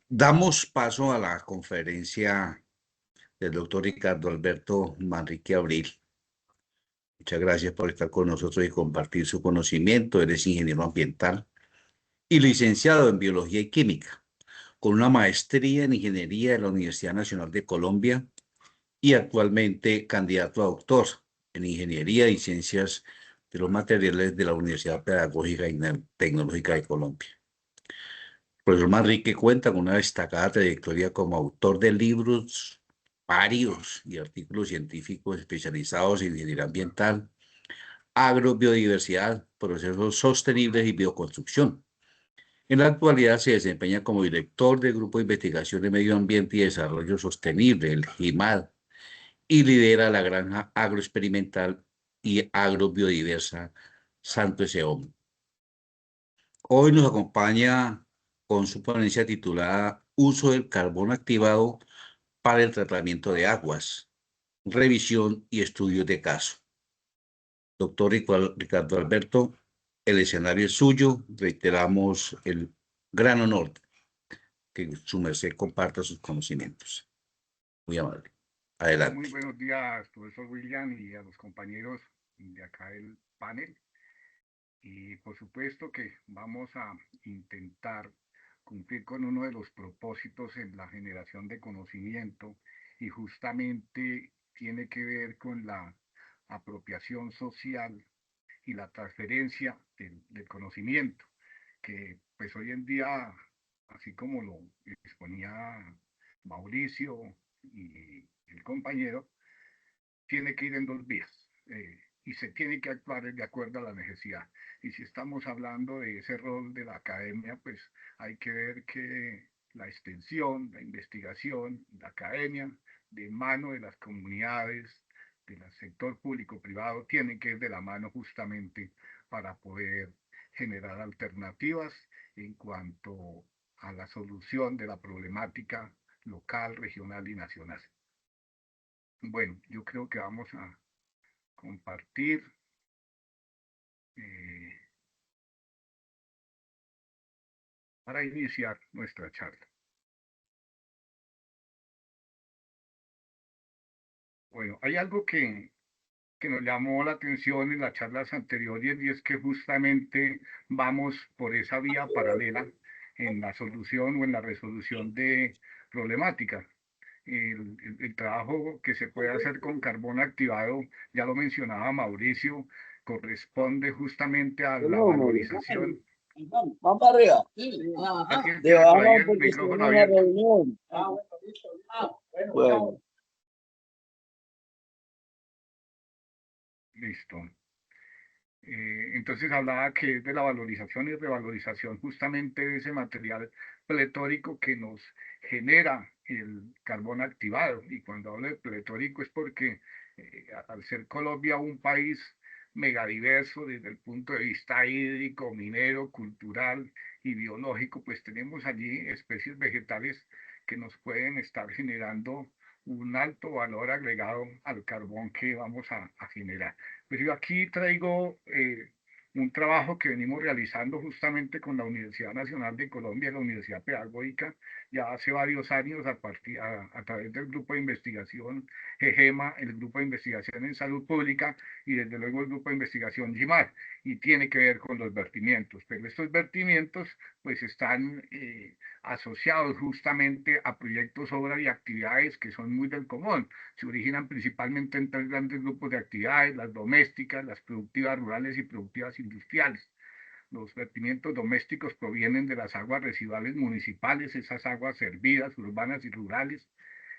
Damos paso a la conferencia del doctor Ricardo Alberto Manrique Abril. Muchas gracias por estar con nosotros y compartir su conocimiento. Eres ingeniero ambiental y licenciado en Biología y Química, con una maestría en Ingeniería de la Universidad Nacional de Colombia y actualmente candidato a doctor en Ingeniería y Ciencias de los Materiales de la Universidad Pedagógica y Tecnológica de Colombia. El profesor Manrique cuenta con una destacada trayectoria como autor de libros varios y artículos científicos especializados en ingeniería ambiental, agrobiodiversidad, procesos sostenibles y bioconstrucción. En la actualidad se desempeña como director del Grupo de Investigación de Medio Ambiente y Desarrollo Sostenible, el GIMAD, y lidera la granja agroexperimental y agrobiodiversa Santo Eseom. Hoy nos acompaña con su ponencia titulada Uso del carbón activado para el tratamiento de aguas, revisión y estudios de caso. Doctor Ricardo Alberto, el escenario es suyo. Reiteramos el gran honor que su merced comparta sus conocimientos. Muy amable. Muy Adelante. buenos días, profesor William, y a los compañeros de acá del panel. Y por supuesto que vamos a intentar cumplir con uno de los propósitos en la generación de conocimiento y justamente tiene que ver con la apropiación social y la transferencia del conocimiento, que pues hoy en día, así como lo exponía Mauricio y el compañero, tiene que ir en dos vías y se tiene que actuar de acuerdo a la necesidad. Y si estamos hablando de ese rol de la academia, pues hay que ver que la extensión, la investigación, la academia, de mano de las comunidades, del sector público-privado, tienen que ir de la mano justamente para poder generar alternativas en cuanto a la solución de la problemática local, regional y nacional. Bueno, yo creo que vamos a compartir. eh, para iniciar nuestra charla. Bueno, hay algo que nos llamó la atención en las charlas anteriores y es que justamente vamos por esa vía paralela en la solución o en la resolución de problemáticas. El trabajo que se puede hacer con carbón activado, ya lo mencionaba Mauricio, corresponde justamente a la valorización. Vamos para arriba. ¿Alguien De tiene por ahí baja el porque estoy en micrófono una abierto? reunión. Bueno, Listo. Entonces hablaba que es de la valorización y revalorización justamente de ese material pletórico que nos genera el carbón activado. Y cuando hablo de pletórico es porque al ser Colombia un país megadiverso desde el punto de vista hídrico, minero, cultural y biológico, pues tenemos allí especies vegetales que nos pueden estar generando un alto valor agregado al carbón que vamos a generar. Pues yo aquí traigo un trabajo que venimos realizando justamente con la Universidad Nacional de Colombia, la Universidad Pedagógica, ya hace varios años a través del grupo de investigación GEGEMA, el grupo de investigación en salud pública y desde luego el grupo de investigación GIMAR, y tiene que ver con los vertimientos. Pero estos vertimientos pues están asociados justamente a proyectos, obras y actividades que son muy del común. Se originan principalmente en tres grandes grupos de actividades: las domésticas, las productivas rurales y productivas industriales. Los vertimientos domésticos provienen de las aguas residuales municipales, esas aguas servidas, urbanas y rurales,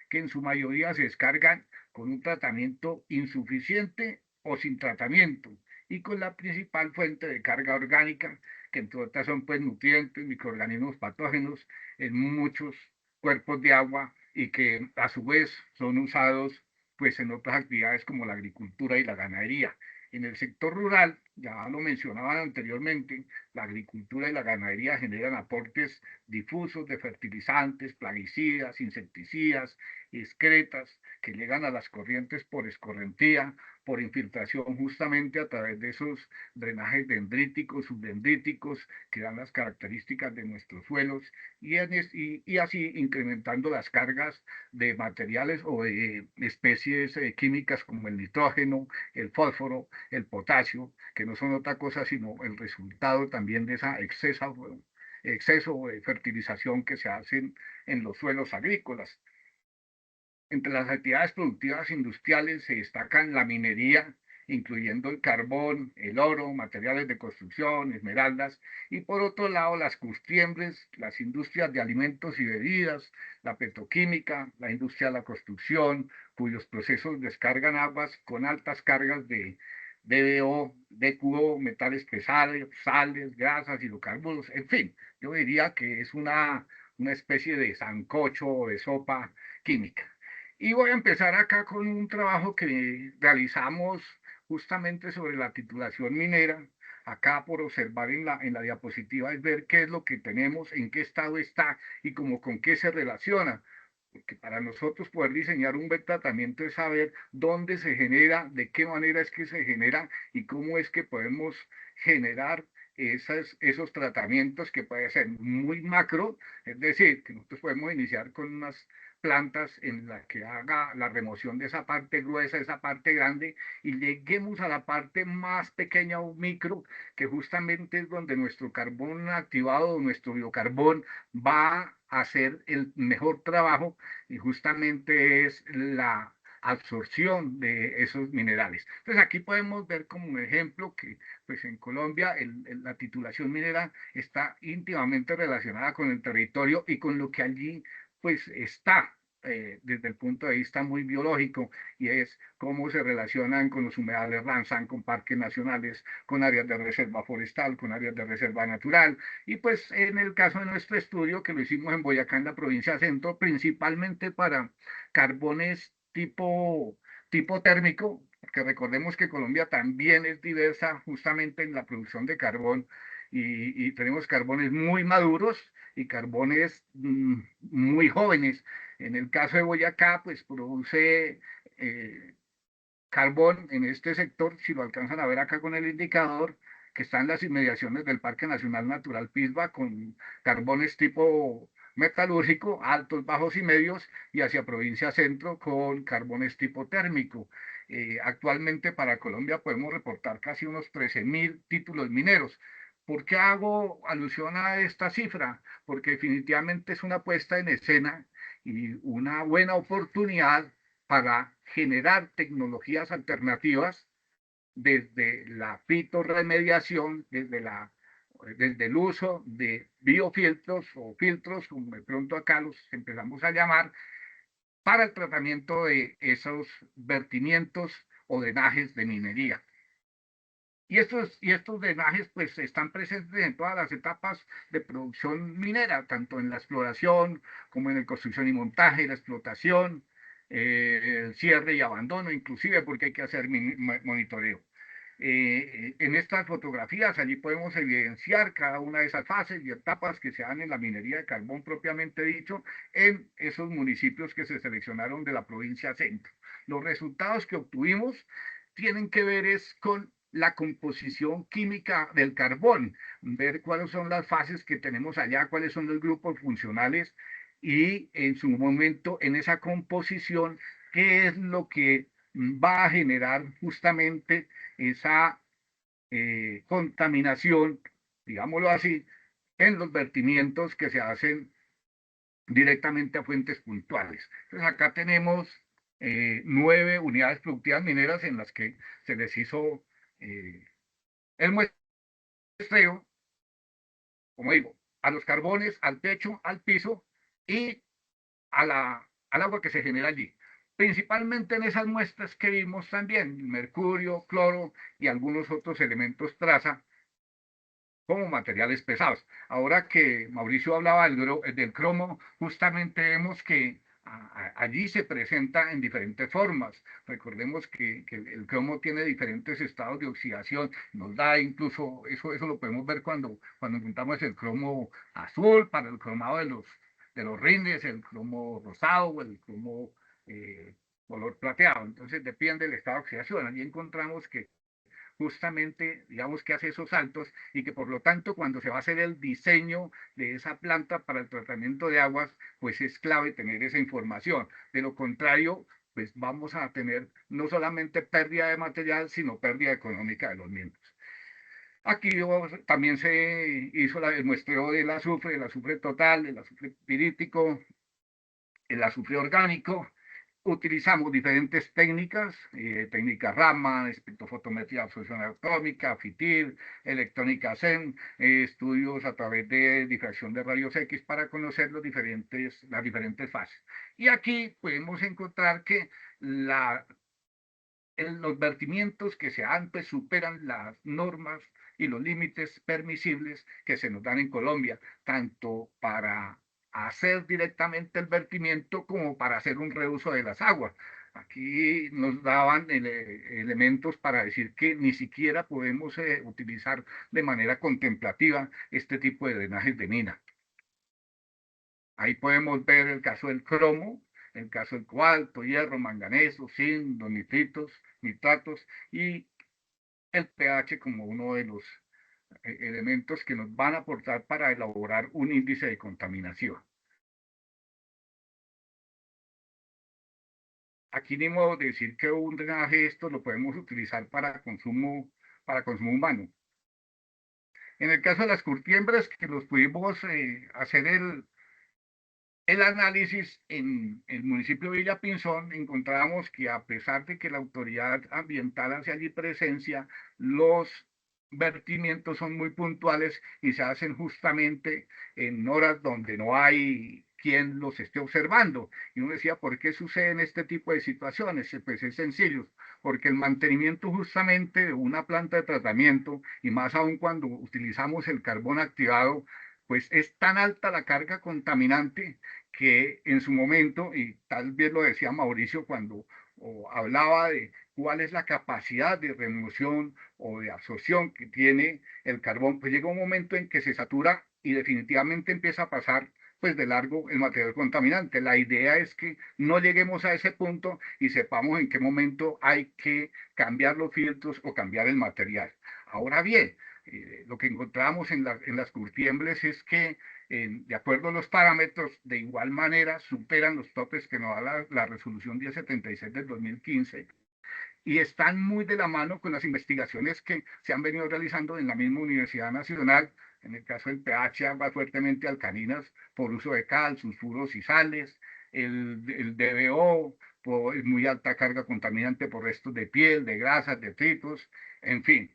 que en su mayoría se descargan con un tratamiento insuficiente o sin tratamiento, y con la principal fuente de carga orgánica, que entre otras son pues nutrientes, microorganismos patógenos en muchos cuerpos de agua, y que a su vez son usados pues en otras actividades como la agricultura y la ganadería. En el sector rural, ya lo mencionaban anteriormente, la agricultura y la ganadería generan aportes difusos de fertilizantes, plaguicidas, insecticidas, excretas, que llegan a las corrientes por escorrentía, por infiltración justamente a través de esos drenajes dendríticos, subdendríticos, que dan las características de nuestros suelos, y así incrementando las cargas de materiales o de especies químicas como el nitrógeno, el fósforo, el potasio, que no son otra cosa sino el resultado también de esa exceso de fertilización que se hacen en los suelos agrícolas. Entre las actividades productivas industriales se destacan la minería, incluyendo el carbón, el oro, materiales de construcción, esmeraldas, y por otro lado las curtiembres, las industrias de alimentos y bebidas, la petroquímica, la industria de la construcción, cuyos procesos descargan aguas con altas cargas de DBO, DQO, metales pesados, sales, grasas, hidrocarburos, en fin, yo diría que es una especie de sancocho o de sopa química. Y voy a empezar acá con un trabajo que realizamos justamente sobre la titulación minera. Acá por observar en la diapositiva es ver qué es lo que tenemos, en qué estado está y como con qué se relaciona. Porque para nosotros poder diseñar un buen tratamiento es saber dónde se genera, de qué manera es que se genera y cómo es que podemos generar esos tratamientos que pueden ser muy macro, es decir, que nosotros podemos iniciar con unas plantas en las que haga la remoción de esa parte gruesa, esa parte grande, y lleguemos a la parte más pequeña o micro, que justamente es donde nuestro carbón activado, nuestro biocarbón, va a hacer el mejor trabajo y justamente es la absorción de esos minerales. Entonces aquí podemos ver como un ejemplo que pues en Colombia la titulación minera está íntimamente relacionada con el territorio y con lo que allí pues está desde el punto de vista muy biológico, y es cómo se relacionan con los humedales Ramsar, con parques nacionales, con áreas de reserva forestal, con áreas de reserva natural. Y pues en el caso de nuestro estudio, que lo hicimos en Boyacá, en la provincia de Centro, principalmente para carbones tipo térmico, porque recordemos que Colombia también es diversa justamente en la producción de carbón, y tenemos carbones muy maduros y carbones muy jóvenes. En el caso de Boyacá, pues produce carbón en este sector, si lo alcanzan a ver acá con el indicador, que está en las inmediaciones del Parque Nacional Natural Pisba, con carbones tipo metalúrgico, altos, bajos y medios, y hacia provincia centro con carbones tipo térmico. Actualmente para Colombia podemos reportar casi unos 13.000 títulos mineros. ¿Por qué hago alusión a esta cifra? Porque definitivamente es una puesta en escena y una buena oportunidad para generar tecnologías alternativas desde la fitorremediación, desde el uso de biofiltros o filtros, como de pronto acá los empezamos a llamar, para el tratamiento de esos vertimientos o drenajes de minería. Y estos drenajes pues están presentes en todas las etapas de producción minera, tanto en la exploración como en la construcción y montaje, la explotación, el cierre y abandono, inclusive porque hay que hacer monitoreo. En estas fotografías allí podemos evidenciar cada una de esas fases y etapas que se dan en la minería de carbón propiamente dicho en esos municipios que se seleccionaron de la provincia centro. Los resultados que obtuvimos tienen que ver es con la composición química del carbón, ver cuáles son las fases que tenemos allá, cuáles son los grupos funcionales y en su momento en esa composición, qué es lo que va a generar justamente esa contaminación, digámoslo así, en los vertimientos que se hacen directamente a fuentes puntuales. Entonces acá tenemos 9 unidades productivas mineras en las que se les hizo eh, el muestreo, como digo, a los carbones, al techo, al piso y al agua que se genera allí. Principalmente en esas muestras que vimos también, mercurio, cloro y algunos otros elementos traza como materiales pesados. Ahora que Mauricio hablaba del cromo, justamente vemos que allí se presenta en diferentes formas. Recordemos que el cromo tiene diferentes estados de oxidación, nos da incluso, eso lo podemos ver cuando juntamos el cromo azul para el cromado de los rines, el cromo rosado, el cromo color plateado. Entonces depende del estado de oxidación. Allí encontramos que justamente, digamos, que hace esos saltos y que por lo tanto cuando se va a hacer el diseño de esa planta para el tratamiento de aguas, pues es clave tener esa información. De lo contrario, pues vamos a tener no solamente pérdida de material, sino pérdida económica de los mismos. Aquí también se hizo el muestreo del azufre total, el azufre pirítico, el azufre orgánico. Utilizamos diferentes técnicas, técnica Raman, espectrofotometría de absorción atómica, FITIR, electrónica SEM, estudios a través de difracción de rayos X para conocer las diferentes fases. Y aquí podemos encontrar que los vertimientos que se han, pues, superan las normas y los límites permisibles que se nos dan en Colombia, tanto para hacer directamente el vertimiento como para hacer un reuso de las aguas. Aquí nos daban elementos para decir que ni siquiera podemos utilizar de manera contemplativa este tipo de drenajes de mina. Ahí podemos ver el caso del cromo, el caso del cobalto, hierro, manganeso, zinc, los nitritos, nitratos y el pH como uno de los elementos que nos van a aportar para elaborar un índice de contaminación. Aquí ni modo de decir que un drenaje esto lo podemos utilizar para consumo humano. En el caso de las curtiembres, que los pudimos hacer el análisis en el municipio de Villapinzón, encontramos que a pesar de que la autoridad ambiental hace allí presencia, los vertimientos son muy puntuales y se hacen justamente en horas donde no hay quien los esté observando. Y uno decía, ¿por qué suceden este tipo de situaciones? Pues es sencillo, porque el mantenimiento justamente de una planta de tratamiento, y más aún cuando utilizamos el carbón activado, pues es tan alta la carga contaminante que en su momento, y tal vez lo decía Mauricio cuando hablaba de cuál es la capacidad de remoción o de absorción que tiene el carbón, pues llega un momento en que se satura y definitivamente empieza a pasar pues de largo el material contaminante. La idea es que no lleguemos a ese punto y sepamos en qué momento hay que cambiar los filtros o cambiar el material. Ahora bien, lo que encontramos en las curtiembres es que de acuerdo a los parámetros, de igual manera superan los topes que nos da la resolución 1076 del 2015 y están muy de la mano con las investigaciones que se han venido realizando en la misma Universidad Nacional, en el caso del pH, aguas fuertemente alcalinas por uso de cal, sulfuros y sales, el DBO, por muy alta carga contaminante por restos de piel, de grasas, detritos, en fin.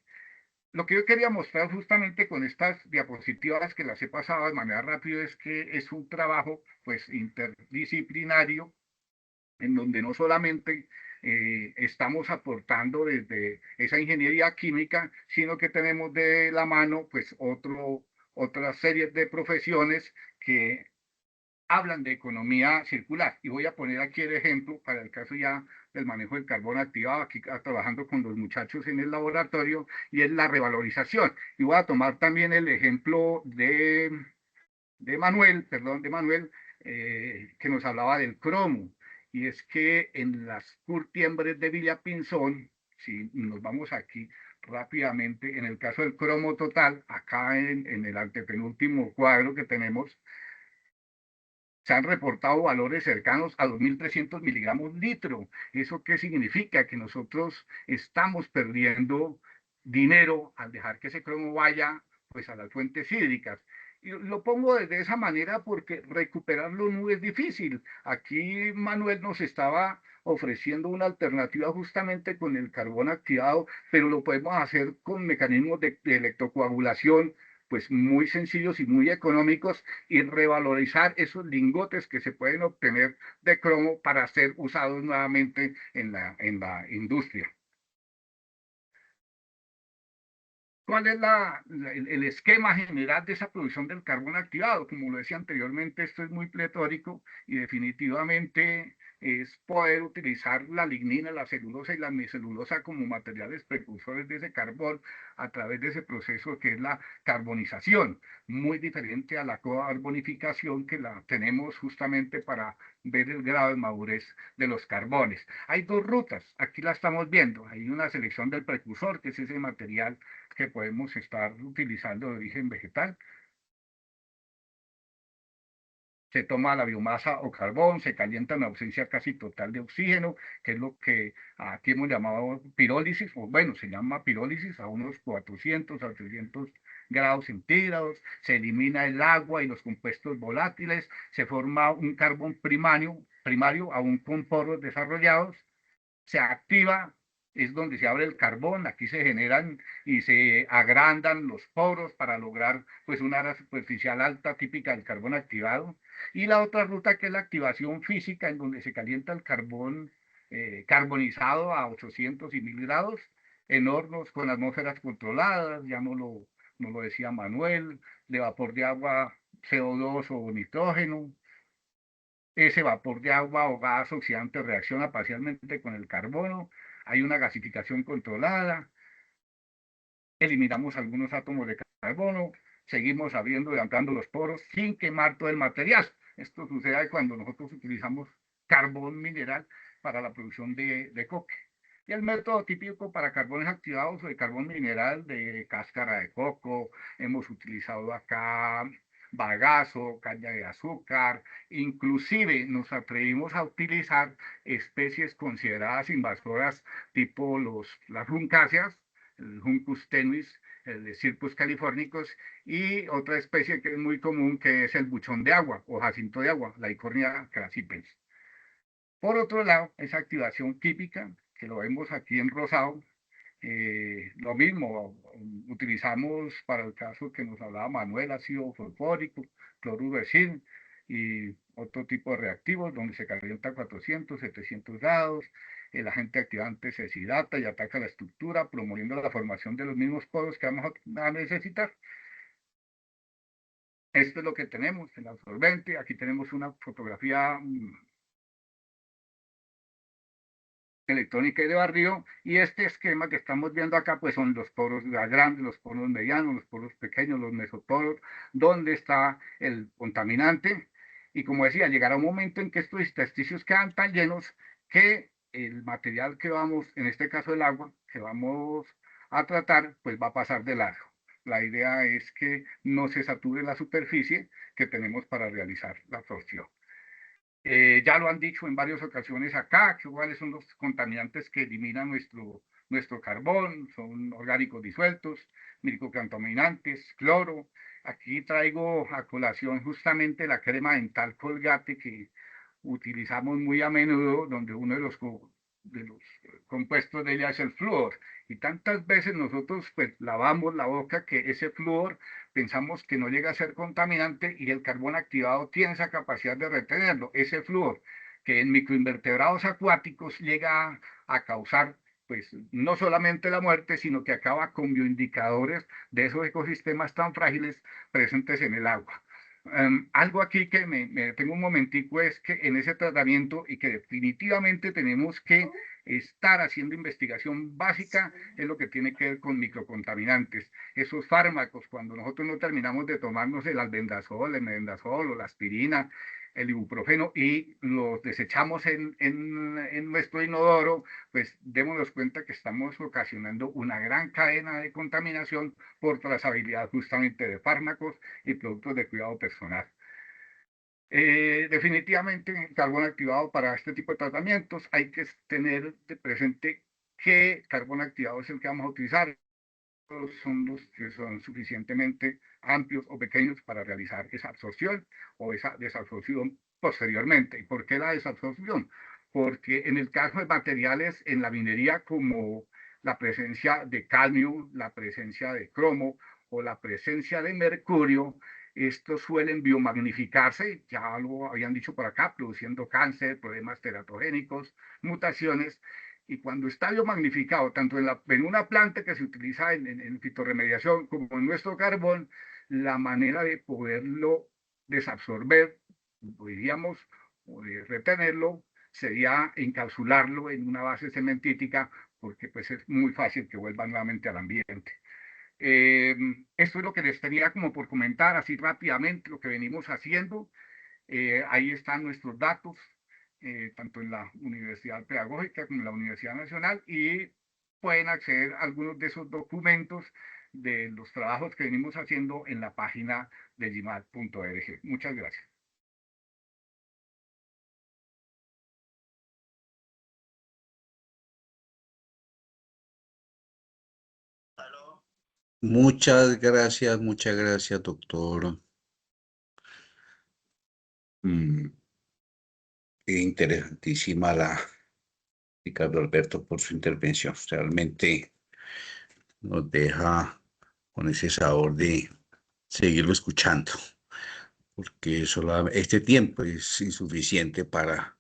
Lo que yo quería mostrar justamente con estas diapositivas que las he pasado de manera rápida es que es un trabajo pues interdisciplinario en donde no solamente estamos aportando desde esa ingeniería química, sino que tenemos de la mano pues otras series de profesiones que hablan de economía circular. Y voy a poner aquí el ejemplo para el caso ya del manejo del carbón activado, aquí trabajando con los muchachos en el laboratorio, y es la revalorización. Y voy a tomar también el ejemplo de Manuel, perdón, de Manuel, que nos hablaba del cromo. Y es que en las curtiembres de Villapinzón, si nos vamos aquí rápidamente, en el caso del cromo total, acá en el antepenúltimo cuadro que tenemos, se han reportado valores cercanos a 2.300 miligramos litro. ¿Eso qué significa? Que nosotros estamos perdiendo dinero al dejar que ese cromo vaya pues a las fuentes hídricas. Y lo pongo de esa manera porque recuperarlo no es difícil. Aquí Manuel nos estaba ofreciendo una alternativa justamente con el carbón activado, pero lo podemos hacer con mecanismos de electrocoagulación pues muy sencillos y muy económicos y revalorizar esos lingotes que se pueden obtener de cromo para ser usados nuevamente en la industria. ¿Cuál es el esquema general de esa producción del carbón activado? Como lo decía anteriormente, esto es muy pletórico y definitivamente es poder utilizar la lignina, la celulosa y la hemicelulosa como materiales precursores de ese carbón a través de ese proceso que es la carbonización, muy diferente a la carbonificación que la tenemos justamente para ver el grado de madurez de los carbones. Hay dos rutas, aquí la estamos viendo, hay una selección del precursor, que es ese material que podemos estar utilizando de origen vegetal. Se toma la biomasa o carbón, se calienta en ausencia casi total de oxígeno, que es lo que aquí hemos llamado pirólisis, o bueno, se llama pirólisis a unos 400 a 800 grados centígrados, se elimina el agua y los compuestos volátiles, se forma un carbón primario aún con poros desarrollados, se activa, es donde se abre el carbón, aquí se generan y se agrandan los poros para lograr pues una área superficial alta típica del carbón activado. Y la otra ruta que es la activación física, en donde se calienta el carbón carbonizado a 800 y 1000 grados en hornos con atmósferas controladas, ya no lo decía Manuel, de vapor de agua, CO2 o nitrógeno. Ese vapor de agua o gas oxidante reacciona parcialmente con el carbono, hay una gasificación controlada, eliminamos algunos átomos de carbono, seguimos abriendo y ampliando los poros sin quemar todo el material. Esto sucede cuando nosotros utilizamos carbón mineral para la producción de coque. Y el método típico para carbones activados o de carbón mineral de cáscara de coco, hemos utilizado acá bagazo, caña de azúcar, inclusive nos atrevimos a utilizar especies consideradas invasoras tipo las runcáceas, el Juncus tenuis, el de Circus californicus, y otra especie que es muy común que es el buchón de agua o jacinto de agua, la Icornia crassipens. Por otro lado, esa activación química, que lo vemos aquí en rosado, lo mismo, utilizamos para el caso que nos hablaba Manuel, ácido fosfórico, cloruro de zinc y otro tipo de reactivos donde se calienta a 400, 700 grados. El agente activante se deshidrata y ataca la estructura, promoviendo la formación de los mismos poros que vamos a necesitar. Esto es lo que tenemos, el absorbente. Aquí tenemos una fotografía electrónica y de barrido, y este esquema que estamos viendo acá, pues son los poros grandes, los poros medianos, los poros pequeños, los mesoporos, donde está el contaminante, y como decía, llegará un momento en que estos intersticios quedan tan llenos que el material que vamos, en este caso el agua, que vamos a tratar, pues va a pasar de largo. La idea es que no se sature la superficie que tenemos para realizar la absorción. Ya lo han dicho en varias ocasiones acá, que cuáles son los contaminantes que eliminan nuestro carbón, son orgánicos disueltos, microcontaminantes, cloro. Aquí traigo a colación justamente la crema dental Colgate que utilizamos muy a menudo, donde uno de los compuestos de ella es el flúor. Y tantas veces nosotros pues lavamos la boca que ese flúor pensamos que no llega a ser contaminante y el carbón activado tiene esa capacidad de retenerlo, ese flúor, que en microinvertebrados acuáticos llega a causar pues no solamente la muerte, sino que acaba con bioindicadores de esos ecosistemas tan frágiles presentes en el agua. Algo aquí que me tengo un momentico es que en ese tratamiento y que definitivamente tenemos que estar haciendo investigación básica es lo que tiene que ver con microcontaminantes. Esos fármacos, cuando nosotros no terminamos de tomarnos el albendazol, el mebendazol o la aspirina, el ibuprofeno y los desechamos en nuestro inodoro, pues démonos cuenta que estamos ocasionando una gran cadena de contaminación por trazabilidad justamente de fármacos y productos de cuidado personal. Definitivamente, el carbón activado para este tipo de tratamientos hay que tener de presente qué carbón activado es el que vamos a utilizar. Son los que son suficientemente amplios o pequeños para realizar esa absorción o esa desabsorción posteriormente. ¿Y por qué la desabsorción? Porque en el caso de materiales en la minería como la presencia de cadmio, la presencia de cromo o la presencia de mercurio, estos suelen biomagnificarse, ya lo habían dicho por acá, produciendo cáncer, problemas teratogénicos, mutaciones, Y cuando está biomagnificado, tanto en una planta que se utiliza en fitorremediación como en nuestro carbón, la manera de poderlo desabsorber, diríamos, o de retenerlo, sería encapsularlo en una base cementítica, porque pues es muy fácil que vuelva nuevamente al ambiente. Eh, Esto es lo que les tenía como por comentar así rápidamente, lo que venimos haciendo. Ahí están nuestros datos, tanto en la Universidad Pedagógica como en la Universidad Nacional, y pueden acceder a algunos de esos documentos de los trabajos que venimos haciendo en la página de gimad.org. Muchas gracias. muchas gracias, doctor. Mm, Interesantísima Ricardo Alberto, por su intervención. Realmente nos deja con ese sabor de seguirlo escuchando, porque solo este tiempo es insuficiente para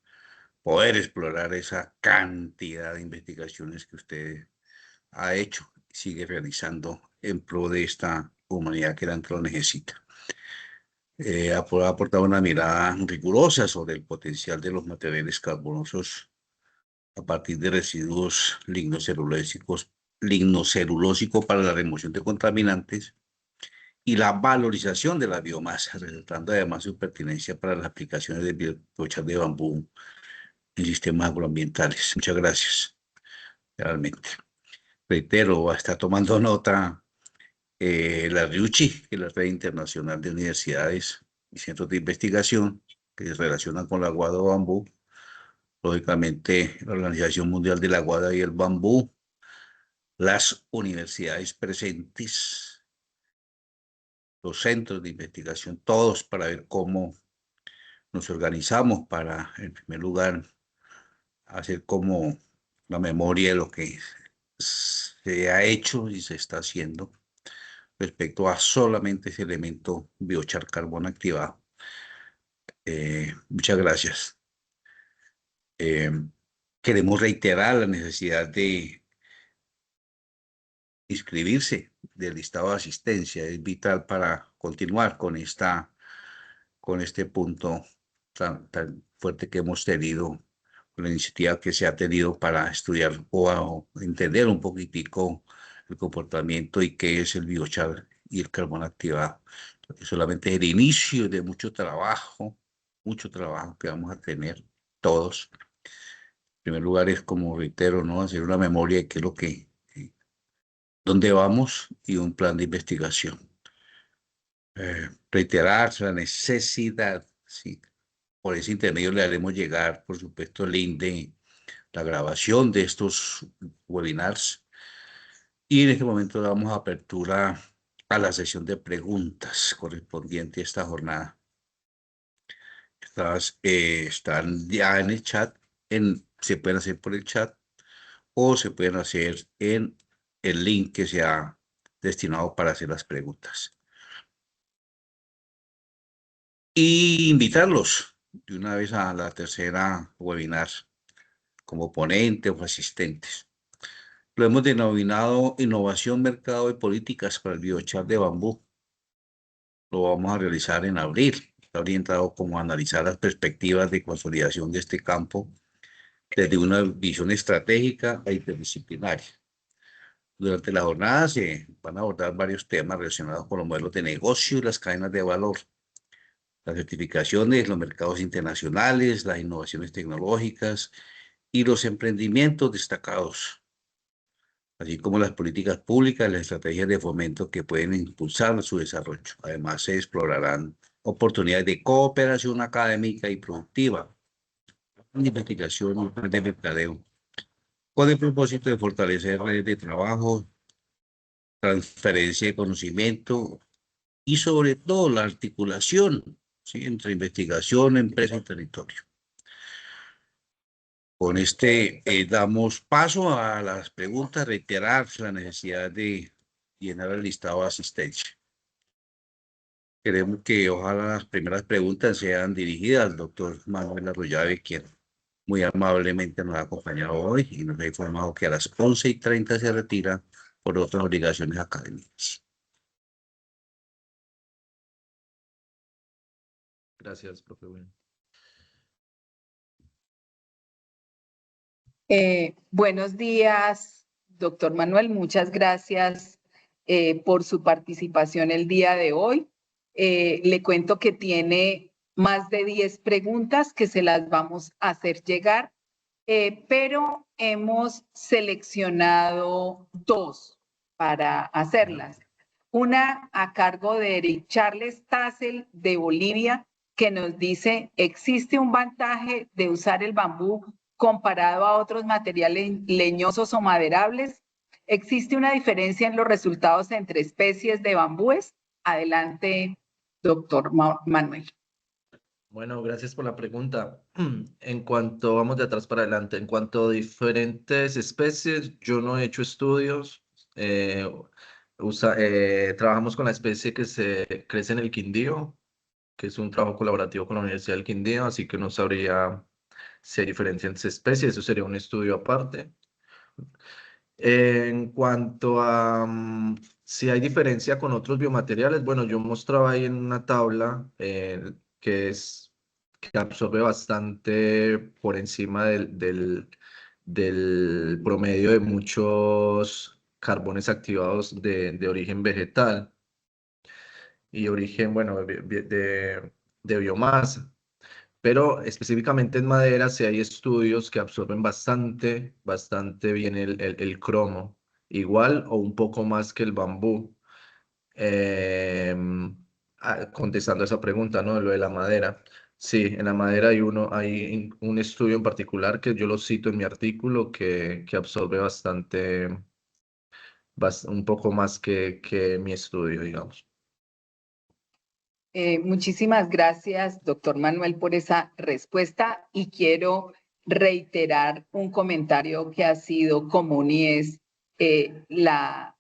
poder explorar esa cantidad de investigaciones que usted ha hecho y sigue realizando en pro de esta humanidad que tanto lo necesita. Ha aportado una mirada rigurosa sobre el potencial de los materiales carbonosos a partir de residuos lignocelulósicos para la remoción de contaminantes y la valorización de la biomasa, resaltando además su pertinencia para las aplicaciones de biochar de bambú en sistemas agroambientales. Muchas gracias, realmente. Reitero, está tomando nota la RIUCHI, que es la Red Internacional de Universidades y Centros de Investigación que se relacionan con la aguada de bambú. Lógicamente, la Organización Mundial de la Aguada y el Bambú, las universidades presentes, los centros de investigación, todos para ver cómo nos organizamos para, en primer lugar, hacer como la memoria de lo que se ha hecho y se está haciendo respecto a solamente ese elemento biochar carbón activado. Muchas gracias. Eh, Queremos reiterar la necesidad de inscribirse del listado de asistencia. Es vital para continuar con este punto tan fuerte que hemos tenido, con la iniciativa que se ha tenido para estudiar o entender un poquitico el comportamiento y qué es el biochar y el carbón activado. Porque solamente es el inicio de mucho trabajo que vamos a tener todos. En primer lugar es, como reitero, ¿no? Hacer una memoria de qué es lo que, dónde vamos y un plan de investigación. Reiterar la necesidad, sí. Por ese intermedio le haremos llegar, por supuesto, el link de la grabación de estos webinars. Y en este momento damos apertura a la sesión de preguntas correspondiente a esta jornada. Estas están ya en el chat, se pueden hacer por el chat o se pueden hacer en el link que se ha destinado para hacer las preguntas. Y invitarlos de una vez a la tercera webinar como ponentes o asistentes. Lo hemos denominado Innovación, Mercado y Políticas para el Biochar de Bambú. Lo vamos a realizar en abril. Está orientado como a analizar las perspectivas de consolidación de este campo desde una visión estratégica e interdisciplinaria. Durante la jornada se van a abordar varios temas relacionados con los modelos de negocio y las cadenas de valor, las certificaciones, los mercados internacionales, las innovaciones tecnológicas y los emprendimientos destacados, así como las políticas públicas y las estrategias de fomento que pueden impulsar su desarrollo. Además, se explorarán oportunidades de cooperación académica y productiva, de investigación y de mercadeo, con el propósito de fortalecer redes de trabajo, transferencia de conocimiento y sobre todo la articulación, ¿sí?, entre investigación, empresa y territorio. Con damos paso a las preguntas, reiterar la necesidad de llenar el listado de asistencia. Queremos que ojalá las primeras preguntas sean dirigidas al doctor Manuel Arroyave, quien muy amablemente nos ha acompañado hoy y nos ha informado que a las 11:30 se retira por otras obligaciones académicas. Gracias, profe. Bueno. Buenos días, doctor Manuel. Muchas gracias por su participación el día de hoy. Le cuento que tiene más de 10 preguntas que se las vamos a hacer llegar, pero hemos seleccionado 2 para hacerlas. Una a cargo de Eric Charles Tassel de Bolivia, que nos dice, ¿existe un vantaje de usar el bambú comparado a otros materiales leñosos o maderables? ¿Existe una diferencia en los resultados entre especies de bambúes? Adelante, doctor Manuel. Bueno, gracias por la pregunta. En cuanto, vamos de atrás para adelante, en cuanto a diferentes especies, yo no he hecho estudios. Trabajamos con la especie que se crece en el Quindío, que es un trabajo colaborativo con la Universidad del Quindío, así que no sabría si hay diferencia entre especies, eso sería un estudio aparte. En cuanto a si hay diferencia con otros biomateriales, bueno, yo mostraba ahí en una tabla que absorbe bastante por encima del promedio de muchos carbones activados de origen vegetal y origen, bueno, de biomasa. Pero específicamente en madera sí hay estudios que absorben bastante bien el cromo, igual o un poco más que el bambú. Contestando esa pregunta, ¿no? Lo de la madera. Sí, en la madera hay un estudio en particular que yo lo cito en mi artículo que absorbe un poco más que mi estudio, digamos. Muchísimas gracias, doctor Manuel, por esa respuesta y quiero reiterar un comentario que ha sido común y es la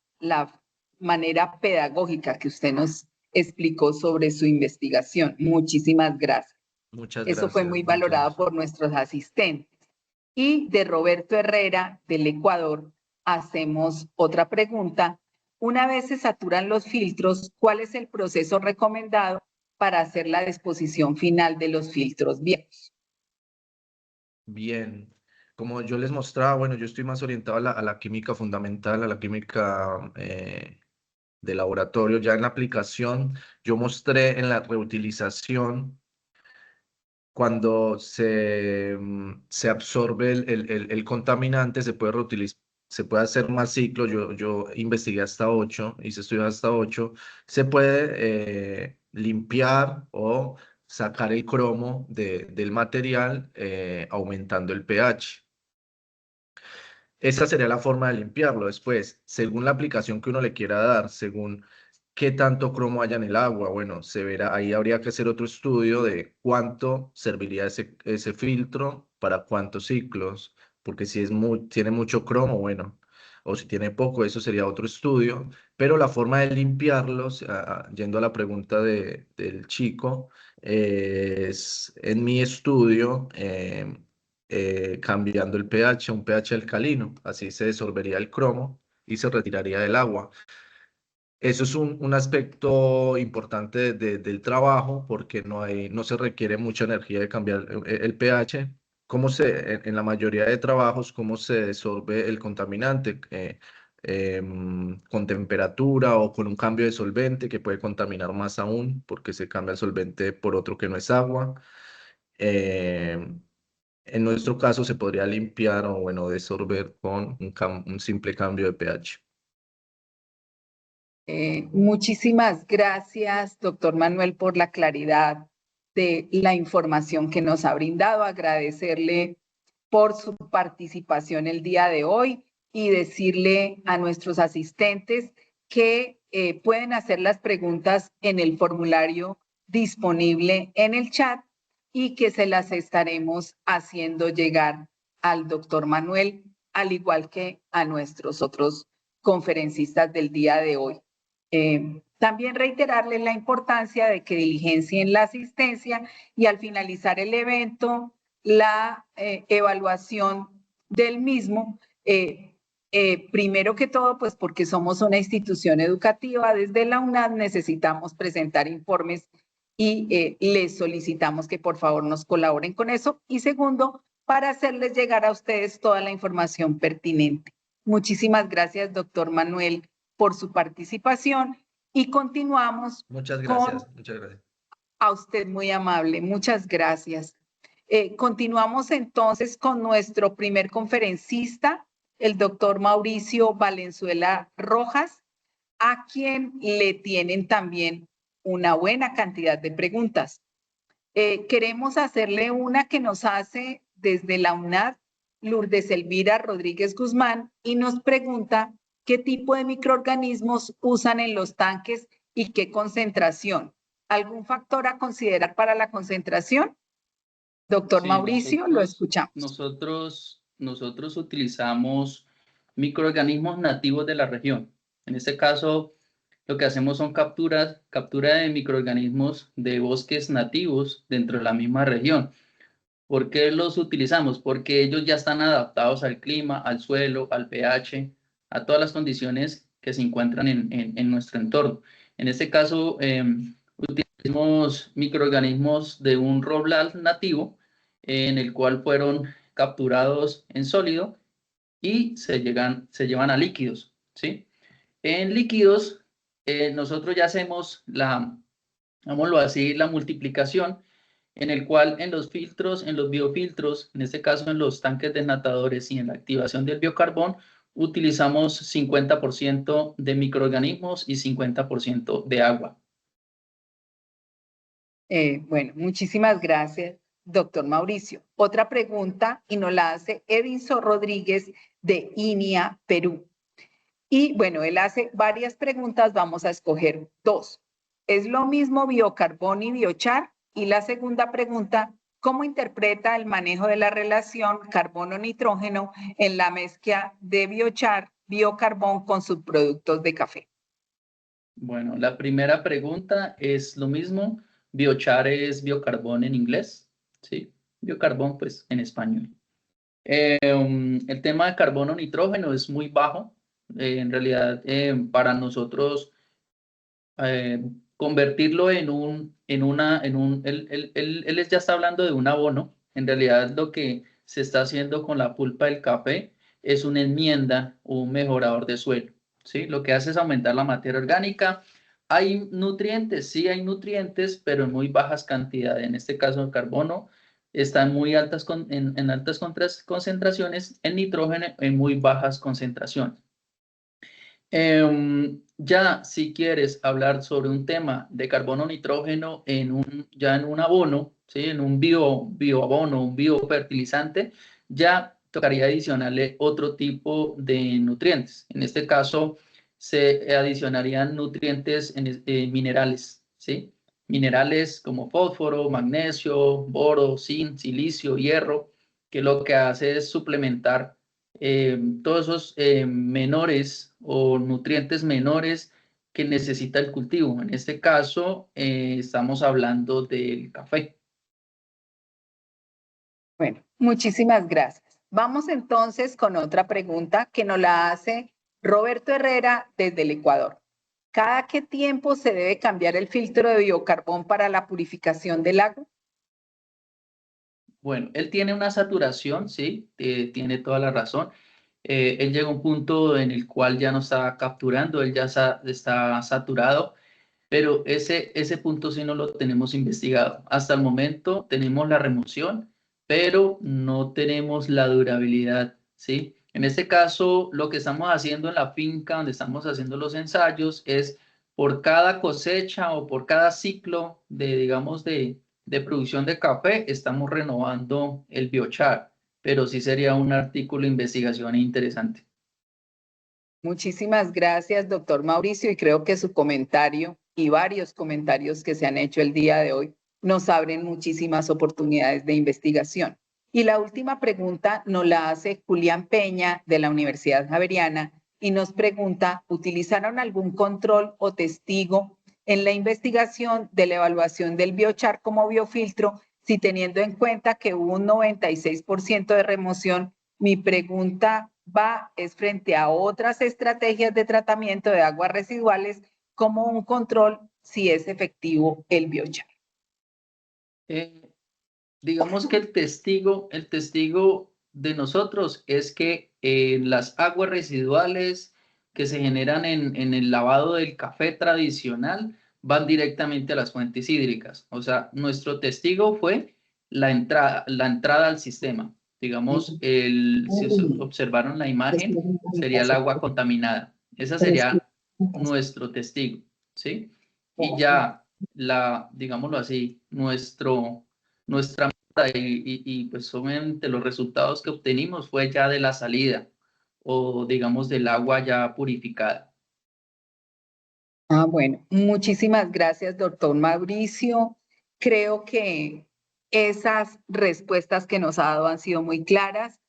manera pedagógica que usted nos explicó sobre su investigación. Muchísimas gracias. Muchas Eso fue gracias. muy valorado por nuestros asistentes. Y de Roberto Herrera, del Ecuador, hacemos otra pregunta. Una vez se saturan los filtros, ¿cuál es el proceso recomendado para hacer la disposición final de los filtros viejos? Bien, como yo les mostraba, bueno, yo estoy más orientado a la química fundamental, a la química de laboratorio. Ya en la aplicación, yo mostré en la reutilización cuando se absorbe el contaminante, se puede reutilizar, se puede hacer más ciclos. Yo investigué hasta 8, hice estudios hasta 8. Se puede limpiar o sacar el cromo del material aumentando el pH. Esa sería la forma de limpiarlo. Después, según la aplicación que uno le quiera dar, según qué tanto cromo haya en el agua, bueno, se verá, ahí habría que hacer otro estudio de cuánto serviría ese filtro para cuántos ciclos, porque si tiene mucho cromo, bueno, o si tiene poco, eso sería otro estudio, pero la forma de limpiarlos, yendo a la pregunta del chico, es en mi estudio, cambiando el pH a un pH alcalino. Así se disolvería el cromo y se retiraría del agua. Eso es un aspecto importante del trabajo porque no se requiere mucha energía de cambiar el pH. En la mayoría de trabajos, cómo se disuelve el contaminante? Con temperatura o con un cambio de solvente que puede contaminar más aún porque se cambia el solvente por otro que no es agua. En nuestro caso se podría limpiar o, bueno, desorber con un simple cambio de pH. Muchísimas gracias, doctor Manuel, por la claridad de la información que nos ha brindado. Agradecerle por su participación el día de hoy y decirle a nuestros asistentes que pueden hacer las preguntas en el formulario disponible en el chat y que se las estaremos haciendo llegar al doctor Manuel, al igual que a nuestros otros conferencistas del día de hoy. También reiterarles la importancia de que diligencien la asistencia y al finalizar el evento la evaluación del mismo. Primero que todo, pues porque somos una institución educativa, desde la UNAD necesitamos presentar informes y les solicitamos que por favor nos colaboren con eso. Y segundo, para hacerles llegar a ustedes toda la información pertinente. Muchísimas gracias, doctor Manuel, por su participación y continuamos. Muchas gracias, muchas gracias. A usted muy amable, muchas gracias. Continuamos entonces con nuestro primer conferencista, el doctor Mauricio Valenzuela Rojas, a quien le tienen también una buena cantidad de preguntas. Queremos hacerle una que nos hace desde la UNAD, Lourdes Elvira Rodríguez Guzmán, y nos pregunta qué tipo de microorganismos usan en los tanques y qué concentración. ¿Algún factor a considerar para la concentración? Doctor Mauricio, lo escuchamos. Nosotros utilizamos microorganismos nativos de la región. En este caso, lo que hacemos son captura de microorganismos de bosques nativos dentro de la misma región. ¿Por qué los utilizamos? Porque ellos ya están adaptados al clima, al suelo, al pH, a todas las condiciones que se encuentran en nuestro entorno. En este caso, utilizamos microorganismos de un roble nativo, en el cual fueron capturados en sólido y se llevan a líquidos, ¿sí? En líquidos, nosotros ya hacemos digámoslo así, la multiplicación, en el cual en los filtros, en los biofiltros, en este caso en los tanques desnatadores y en la activación del biocarbón, utilizamos 50% de microorganismos y 50% de agua. Bueno, muchísimas gracias, doctor Mauricio. Otra pregunta y nos la hace Edinson Rodríguez de INIA, Perú. Y bueno, él hace varias preguntas, vamos a escoger dos. ¿Es lo mismo biocarbón y biochar? Y la segunda pregunta, ¿cómo interpreta el manejo de la relación carbono-nitrógeno en la mezcla de biochar, biocarbón con subproductos de café? Bueno, la primera pregunta es lo mismo. Biochar es biocarbón en inglés, ¿sí? Biocarbón, pues, en español. El tema de carbono-nitrógeno es muy bajo. En realidad, para nosotros, convertirlo él ya está hablando de un abono. En realidad, lo que se está haciendo con la pulpa del café es una enmienda o un mejorador de suelo, ¿sí? Lo que hace es aumentar la materia orgánica. Hay nutrientes, sí hay nutrientes, pero en muy bajas cantidades. En este caso, el carbono está en muy altas, en altas concentraciones, en nitrógeno en muy bajas concentraciones. Ya si quieres hablar sobre un tema de carbono nitrógeno ya en un abono, ¿sí? En un bioabono, un biofertilizante, ya tocaría adicionarle otro tipo de nutrientes. En este caso, se adicionarían nutrientes minerales, ¿sí? Minerales como fósforo, magnesio, boro, zinc, silicio, hierro, que lo que hace es suplementar todos esos menores o nutrientes menores que necesita el cultivo. En este caso, estamos hablando del café. Bueno, muchísimas gracias. Vamos entonces con otra pregunta que nos la hace Roberto Herrera desde el Ecuador. ¿Cada qué tiempo se debe cambiar el filtro de biocarbón para la purificación del agua? Bueno, él tiene una saturación, sí, tiene toda la razón. Él llega a un punto en el cual ya no está capturando, él ya está saturado, pero ese punto sí no lo tenemos investigado. Hasta el momento tenemos la remoción, pero no tenemos la durabilidad, ¿sí? En este caso, lo que estamos haciendo en la finca donde estamos haciendo los ensayos es por cada cosecha o por cada ciclo digamos, de producción de café, estamos renovando el biochar, pero sí sería un artículo de investigación interesante. Muchísimas gracias, doctor Mauricio, y creo que su comentario y varios comentarios que se han hecho el día de hoy nos abren muchísimas oportunidades de investigación. Y la última pregunta nos la hace Julián Peña de la Universidad Javeriana y nos pregunta, ¿utilizaron algún control o testigo en la investigación de la evaluación del biochar como biofiltro Si teniendo en cuenta que hubo un 96% de remoción, mi pregunta es frente a otras estrategias de tratamiento de aguas residuales como un control si es efectivo el biochar. Digamos que el testigo de nosotros es que las aguas residuales que se generan en el lavado del café tradicional van directamente a las fuentes hídricas. O sea, nuestro testigo fue la entrada al sistema. Digamos, si observaron la imagen, sería el agua contaminada. Esa sería nuestro testigo, ¿sí? Y ya, digámoslo así, nuestra meta y pues obviamente los resultados que obtenimos fue ya de la salida o digamos del agua ya purificada. Bueno, muchísimas gracias, doctor Mauricio. Creo que esas respuestas que nos ha dado han sido muy claras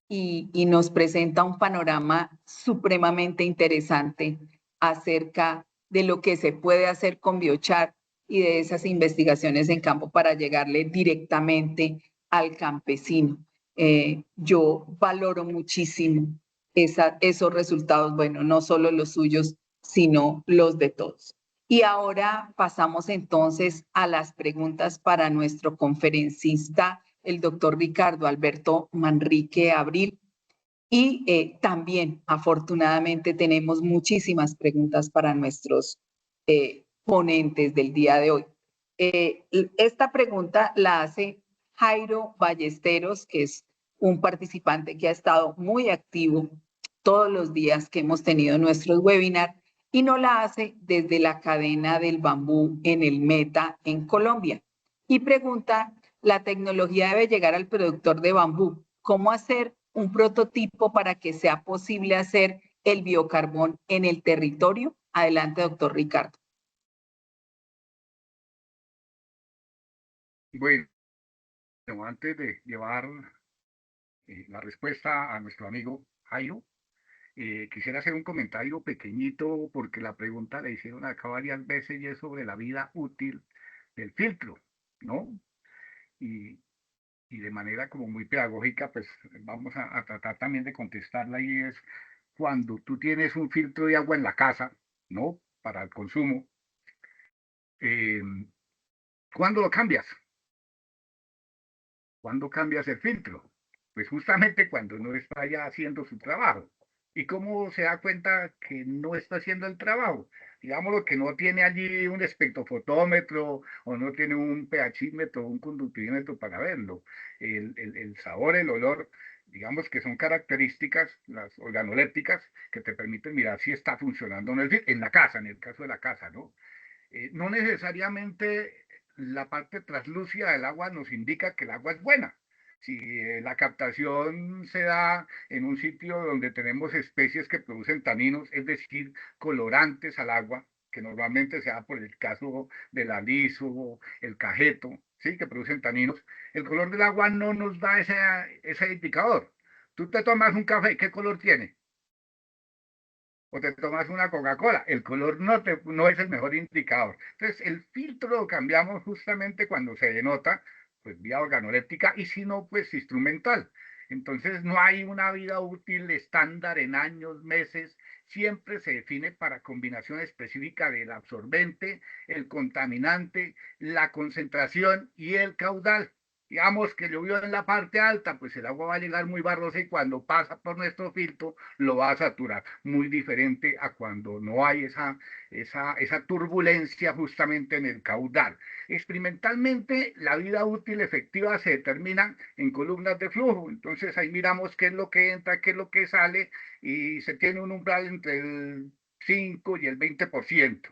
y nos presenta un panorama supremamente interesante acerca de lo que se puede hacer con biochar y de esas investigaciones en campo para llegarle directamente al campesino. Yo valoro muchísimo esos resultados, bueno, no solo los suyos, sino los de todos. Y ahora pasamos entonces a las preguntas para nuestro conferencista, el doctor Ricardo Alberto Manrique Abril. Y también, afortunadamente, tenemos muchísimas preguntas para nuestros ponentes del día de hoy. Esta pregunta la hace Jairo Ballesteros, que es un participante que ha estado muy activo todos los días que hemos tenido nuestros webinars y nos la hace desde la cadena del bambú en el Meta en Colombia. Y pregunta, ¿la tecnología debe llegar al productor de bambú? ¿Cómo hacer un prototipo para que sea posible hacer el biocarbón en el territorio? Adelante, doctor Ricardo. Bueno, antes de llevar la respuesta a nuestro amigo Jairo, quisiera hacer un comentario pequeñito porque la pregunta la hicieron acá varias veces y es sobre la vida útil del filtro, ¿no? Y, y de manera como muy pedagógica, pues vamos a tratar también de contestarla y es cuando tú tienes un filtro de agua en la casa, ¿no? Para el consumo, eh, ¿cuándo lo cambias? ¿Cuándo cambias el filtro? Pues justamente cuando no está ya haciendo su trabajo. ¿Y cómo se da cuenta que no está haciendo el trabajo? Digámoslo que no tiene allí un espectrofotómetro o no tiene un pHímetro, un conductímetro para verlo. El sabor, el olor, digamos que son características, las organolépticas, que te permiten mirar si está funcionando en la casa, en el caso de la casa, ¿no? No necesariamente la parte translúcida del agua nos indica que el agua es buena. Si la captación se da en un sitio donde tenemos especies que producen taninos, es decir, colorantes al agua, que normalmente se da por el caso del aliso, el cajeto, ¿sí? Que producen taninos, el color del agua no nos da ese indicador. Tú te tomas un café, ¿qué color tiene? O te tomas una Coca-Cola, el color no es el mejor indicador. Entonces, el filtro lo cambiamos justamente cuando se denota, pues vía organoléptica, y si no, pues instrumental. Entonces, no hay una vida útil estándar en años, meses, siempre se define para combinación específica del absorbente, el contaminante, la concentración y el caudal. Digamos que llovió en la parte alta, pues el agua va a llegar muy barrosa y cuando pasa por nuestro filtro lo va a saturar. Muy diferente a cuando no hay esa turbulencia justamente en el caudal. Experimentalmente, la vida útil efectiva se determina en columnas de flujo. Entonces ahí miramos qué es lo que entra, qué es lo que sale y se tiene un umbral entre el 5 y el 20%.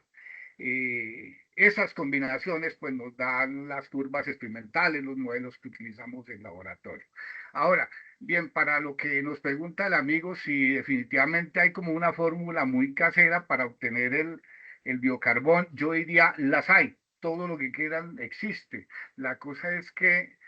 Esas combinaciones pues nos dan las curvas experimentales, los modelos que utilizamos en laboratorio. Ahora, bien, para lo que nos pregunta el amigo, si definitivamente hay como una fórmula muy casera para obtener el biocarbón, yo diría las hay, todo lo que quieran existe. La cosa es que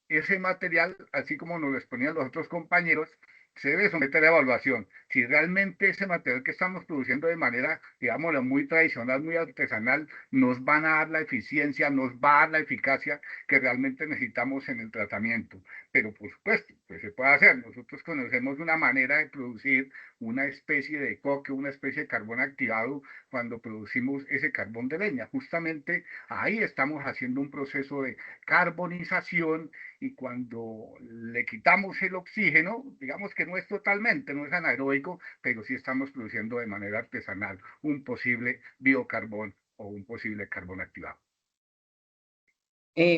ese material, así como nos lo exponían los otros compañeros, se debe someter a evaluación. Si realmente ese material que estamos produciendo de manera, digámoslo, muy tradicional, muy artesanal, nos van a dar la eficiencia, nos va a dar la eficacia que realmente necesitamos en el tratamiento. Pero por supuesto, pues se puede hacer. Nosotros conocemos una manera de producir una especie de coque, una especie de carbón activado cuando producimos ese carbón de leña. Justamente ahí estamos haciendo un proceso de carbonización y cuando le quitamos el oxígeno, digamos que no es totalmente, no es anaeróbico, pero sí estamos produciendo de manera artesanal un posible biocarbón o un posible carbón activado.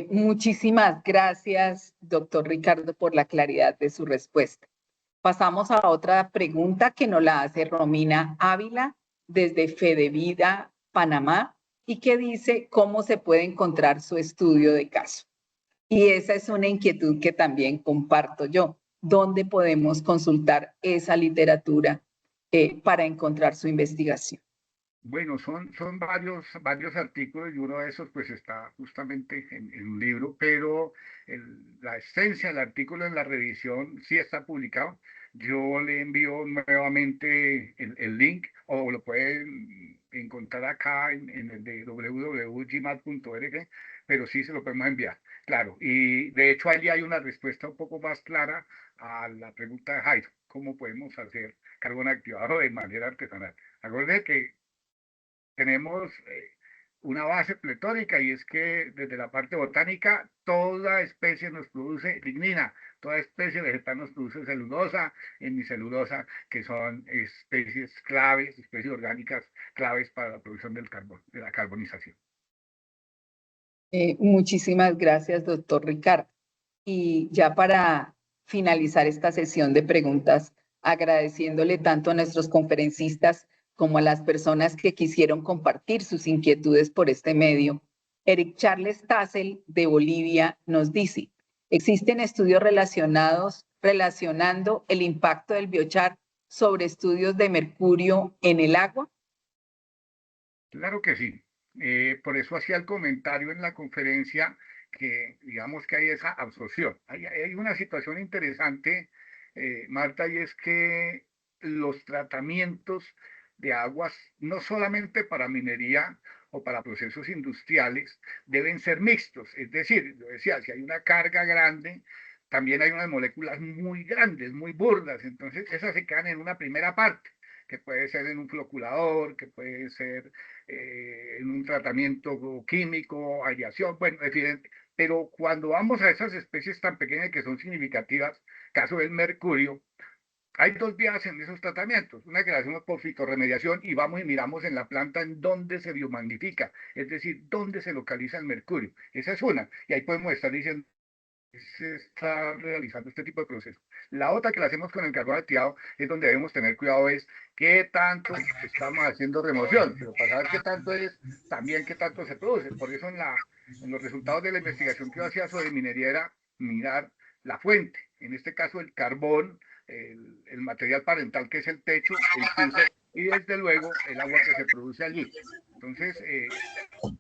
Muchísimas gracias, doctor Ricardo, por la claridad de su respuesta. Pasamos a otra pregunta que nos la hace Romina Ávila desde Fedevida, Panamá, y que dice cómo se puede encontrar su estudio de caso. Y esa es una inquietud que también comparto yo. ¿Dónde podemos consultar esa literatura para encontrar su investigación? Bueno, son varios artículos y uno de esos pues está justamente en un libro, pero la esencia del artículo en la revisión sí está publicado. Yo le envío nuevamente el link o lo pueden encontrar acá en el de www.gmat.org, pero sí se lo podemos enviar. Claro, y de hecho allí hay una respuesta un poco más clara a la pregunta de Jairo, ¿cómo podemos hacer carbón activado de manera artesanal? Acuérdense que tenemos una base pletórica y es que desde la parte botánica toda especie nos produce lignina, toda especie vegetal nos produce celulosa, hemicelulosa, que son especies claves, especies orgánicas claves para la producción del carbón, de la carbonización. Muchísimas gracias, doctor Ricardo. Y ya para finalizar esta sesión de preguntas, agradeciéndole tanto a nuestros conferencistas como a las personas que quisieron compartir sus inquietudes por este medio, Eric Charles Tassel de Bolivia nos dice, ¿existen estudios relacionando el impacto del biochar sobre estudios de mercurio en el agua? Claro que sí. Por eso hacía el comentario en la conferencia que digamos que hay esa absorción. Hay una situación interesante, Marta, y es que los tratamientos de aguas, no solamente para minería o para procesos industriales, deben ser mixtos. Es decir, yo decía, si hay una carga grande, también hay unas moléculas muy grandes, muy burdas, entonces esas se quedan en una primera parte que puede ser en un floculador, que puede ser en un tratamiento químico, aireación, bueno, evidente. Pero cuando vamos a esas especies tan pequeñas que son significativas, caso del mercurio, hay dos vías en esos tratamientos. Una que la hacemos por fitorremediación y vamos y miramos en la planta en dónde se biomagnifica, es decir, dónde se localiza el mercurio. Esa es una. Y ahí podemos estar diciendo se está realizando este tipo de procesos. La otra que la hacemos con el carbón activado es donde debemos tener cuidado es qué tanto estamos haciendo remoción, pero para saber qué tanto es, también qué tanto se produce. Por eso en los resultados de la investigación que yo hacía sobre minería era mirar la fuente, en este caso el carbón, el material parental que es el techo, el piso y desde luego el agua que se produce allí. Entonces,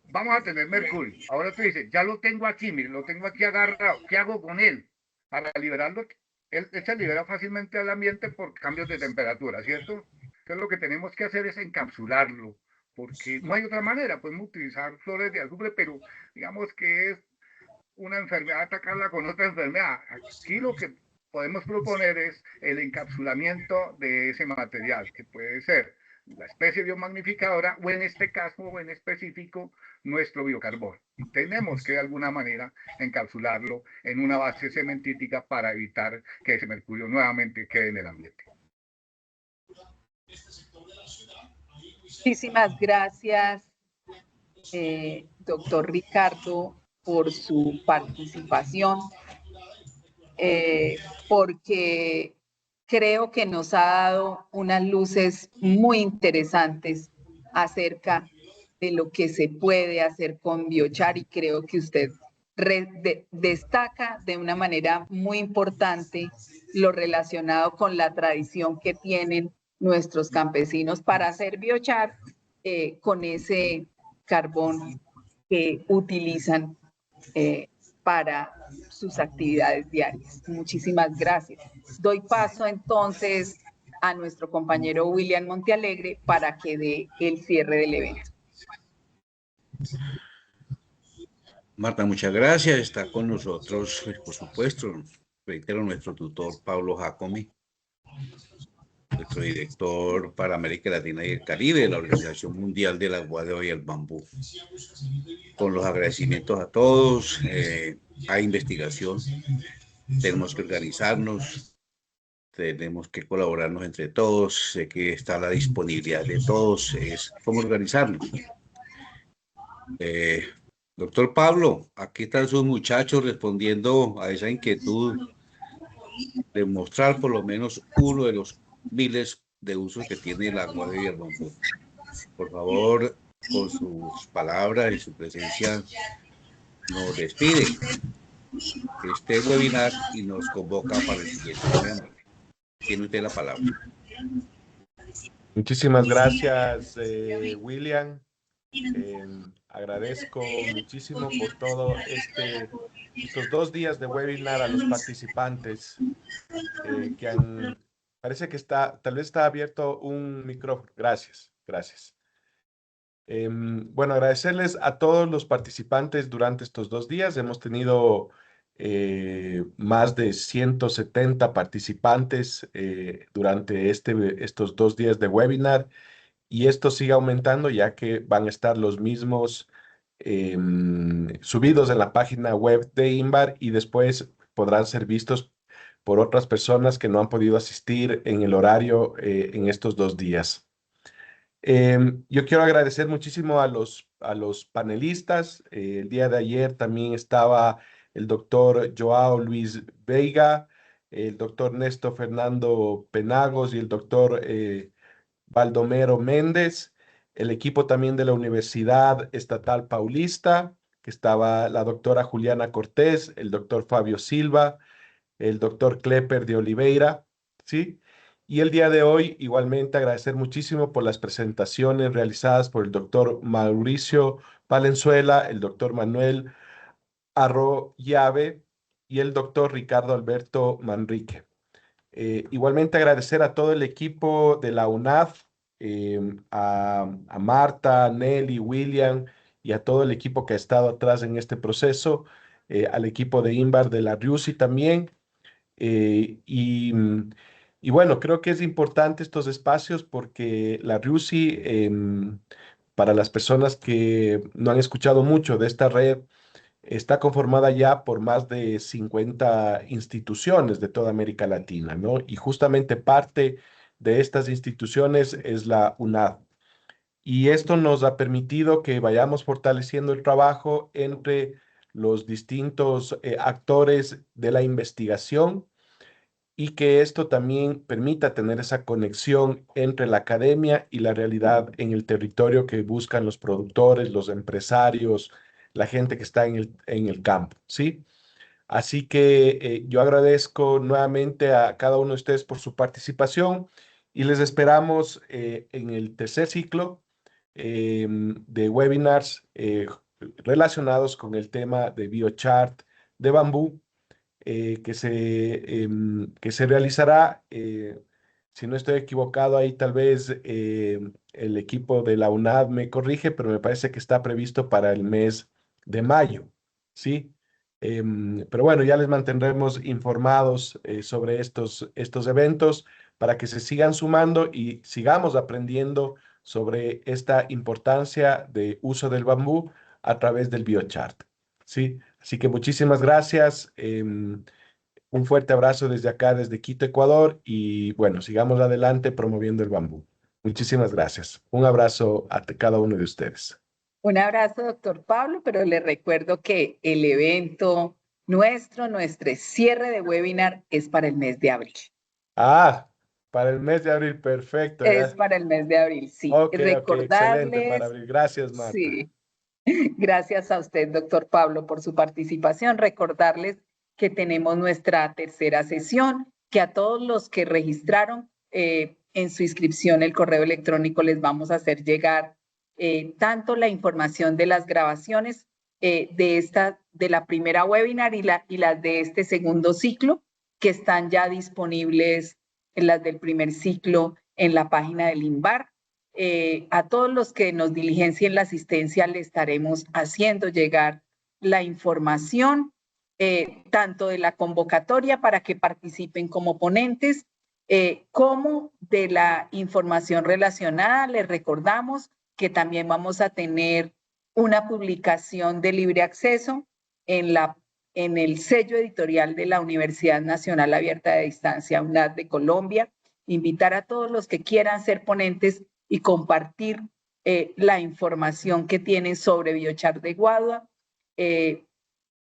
vamos a tener mercurio. Ahora tú dices, ya lo tengo aquí, mire, lo tengo aquí agarrado. ¿Qué hago con él? Para liberarlo, él se libera fácilmente al ambiente por cambios de temperatura, ¿cierto? Entonces lo que tenemos que hacer es encapsularlo, porque no hay otra manera. Podemos utilizar flores de azufre, pero digamos que es una enfermedad, atacarla con otra enfermedad. Aquí lo que podemos proponer es el encapsulamiento de ese material, que puede ser la especie biomagnificadora o en este caso o en específico nuestro biocarbón. Y tenemos que de alguna manera encapsularlo en una base cementítica para evitar que ese mercurio nuevamente quede en el ambiente. Muchísimas gracias, doctor Ricardo, por su participación, porque creo que nos ha dado unas luces muy interesantes acerca de lo que se puede hacer con biochar y creo que usted destaca de una manera muy importante lo relacionado con la tradición que tienen nuestros campesinos para hacer biochar con ese carbón que utilizan para sus actividades diarias. Muchísimas gracias. Doy paso entonces a nuestro compañero William Montealegre para que dé el cierre del evento. Marta, muchas gracias. Está con nosotros, por supuesto, reitero, nuestro tutor Pablo Jacome, nuestro director para América Latina y el Caribe de la Organización Mundial del Aguadero y el Bambú. Con los agradecimientos a todos, hay investigación, tenemos que organizarnos, tenemos que colaborarnos entre todos, sé que está a la disponibilidad de todos, es cómo organizarnos. Doctor Pablo, aquí están sus muchachos respondiendo a esa inquietud de mostrar por lo menos uno de los miles de usos que tiene el aguadero y el bambú. Por favor, con sus palabras y su presencia, nos despide este webinar y nos convoca para el siguiente. Tiene usted la palabra. Muchísimas gracias, William. Agradezco muchísimo por todo estos 2 días de webinar a los participantes que han... Parece que tal vez está abierto un micrófono. Gracias, gracias. Bueno, agradecerles a todos los participantes durante estos 2 días. Hemos tenido más de 170 participantes durante estos 2 días de webinar. Y esto sigue aumentando ya que van a estar los mismos subidos en la página web de INVAR y después podrán ser vistos por otras personas que no han podido asistir en el horario en estos 2 días. Yo quiero agradecer muchísimo a los panelistas. El día de ayer también estaba el doctor Joao Luis Veiga, el doctor Néstor Fernando Penagos y el doctor Baldomero Méndez, el equipo también de la Universidad Estatal Paulista, que estaba la doctora Juliana Cortés, el doctor Fabio Silva, el doctor Klepper de Oliveira, ¿sí? Y el día de hoy, igualmente, agradecer muchísimo por las presentaciones realizadas por el doctor Mauricio Valenzuela, el doctor Manuel Arroyave y el doctor Ricardo Alberto Manrique. Igualmente agradecer a todo el equipo de la UNAF, a Marta, Nelly, William y a todo el equipo que ha estado atrás en este proceso, al equipo de INVAR de la RIUSI también. Y bueno, creo que es importante estos espacios porque la RIUSI, para las personas que no han escuchado mucho de esta red, está conformada ya por más de 50 instituciones de toda América Latina, ¿no? Y justamente parte de estas instituciones es la UNAD. Y esto nos ha permitido que vayamos fortaleciendo el trabajo entre los distintos actores de la investigación y que esto también permita tener esa conexión entre la academia y la realidad en el territorio que buscan los productores, los empresarios, la gente que está en el campo, ¿sí? Así que yo agradezco nuevamente a cada uno de ustedes por su participación y les esperamos en el tercer ciclo de webinars relacionados con el tema de biochart de bambú que se realizará, si no estoy equivocado, ahí tal vez el equipo de la UNAD me corrige, pero me parece que está previsto para el mes de mayo, ¿sí? Pero bueno, ya les mantendremos informados sobre estos eventos para que se sigan sumando y sigamos aprendiendo sobre esta importancia de uso del bambú a través del biochart, ¿sí? Así que muchísimas gracias. Un fuerte abrazo desde acá, desde Quito, Ecuador. Y bueno, sigamos adelante promoviendo el bambú. Muchísimas gracias. Un abrazo a cada uno de ustedes. Un abrazo, doctor Pablo, pero le recuerdo que el evento nuestro cierre de webinar es para el mes de abril. Ah, para el mes de abril, perfecto. Es para el mes de abril, sí. Excelente, para abril. Gracias, Marta. Sí. Gracias a usted, doctor Pablo, por su participación. Recordarles que tenemos nuestra tercera sesión, que a todos los que registraron en su inscripción el correo electrónico les vamos a hacer llegar tanto la información de las grabaciones de de la primera webinar y las de este segundo ciclo, que están ya disponibles en las del primer ciclo en la página del INVAR. A todos los que nos diligencien la asistencia le estaremos haciendo llegar la información, tanto de la convocatoria para que participen como ponentes, como de la información relacionada. Les recordamos que también vamos a tener una publicación de libre acceso en el sello editorial de la Universidad Nacional Abierta de Distancia, UNAD de Colombia. Invitar a todos los que quieran ser ponentes y compartir la información que tienen sobre Biochar de Guadua,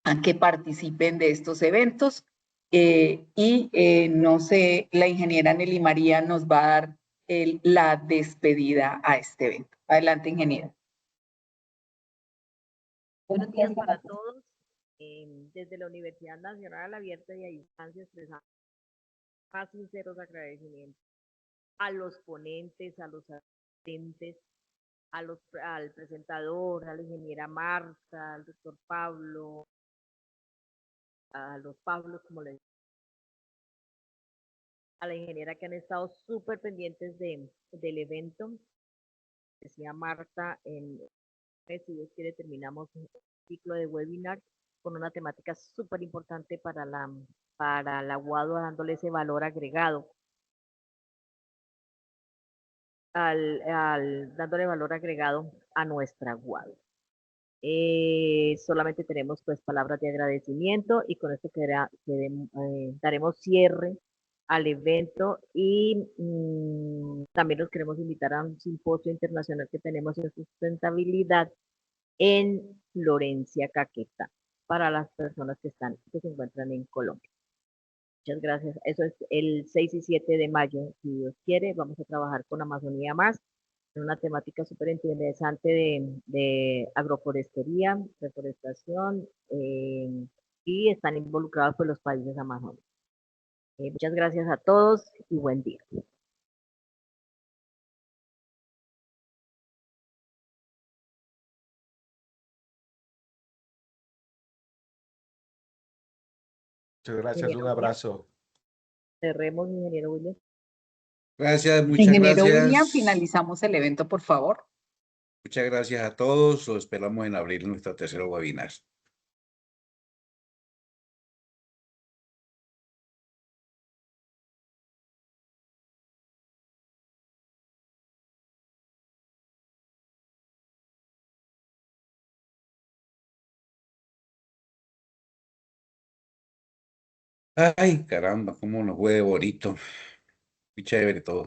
a que participen de estos eventos. No sé, la ingeniera Nelly María nos va a dar la despedida a este evento. Adelante, ingeniera. Buenos días para todos. Desde la Universidad Nacional Abierta y a Distancia expresamos más sinceros agradecimientos a los ponentes, a los asistentes, al presentador, a la ingeniera Marta, al doctor Pablo, a los Pablos, como les digo, a la ingeniera que han estado súper pendientes del evento. Decía Marta, si Dios quiere terminamos un ciclo de webinar con una temática súper importante para la UADO, dándole ese valor agregado, dándole valor agregado a nuestra UADO. Solamente tenemos pues palabras de agradecimiento y con esto daremos cierre al evento y también los queremos invitar a un simposio internacional que tenemos en sustentabilidad en Florencia, Caquetá, para las personas que se encuentran en Colombia. Muchas gracias. Eso es el 6 y 7 de mayo, si Dios quiere. Vamos a trabajar con Amazonía Más, en una temática súper interesante de agroforestería, reforestación, y están involucrados pues, los países amazónicos. Muchas gracias a todos y buen día. Muchas gracias, un abrazo. Cerremos, ingeniero William. Gracias, muchas Ingeniero William, gracias. finalizamos el evento, por favor. Muchas gracias a todos. Lo esperamos en abril en nuestro tercer webinar. Ay, caramba, cómo nos fue bonito. Muy chévere todo.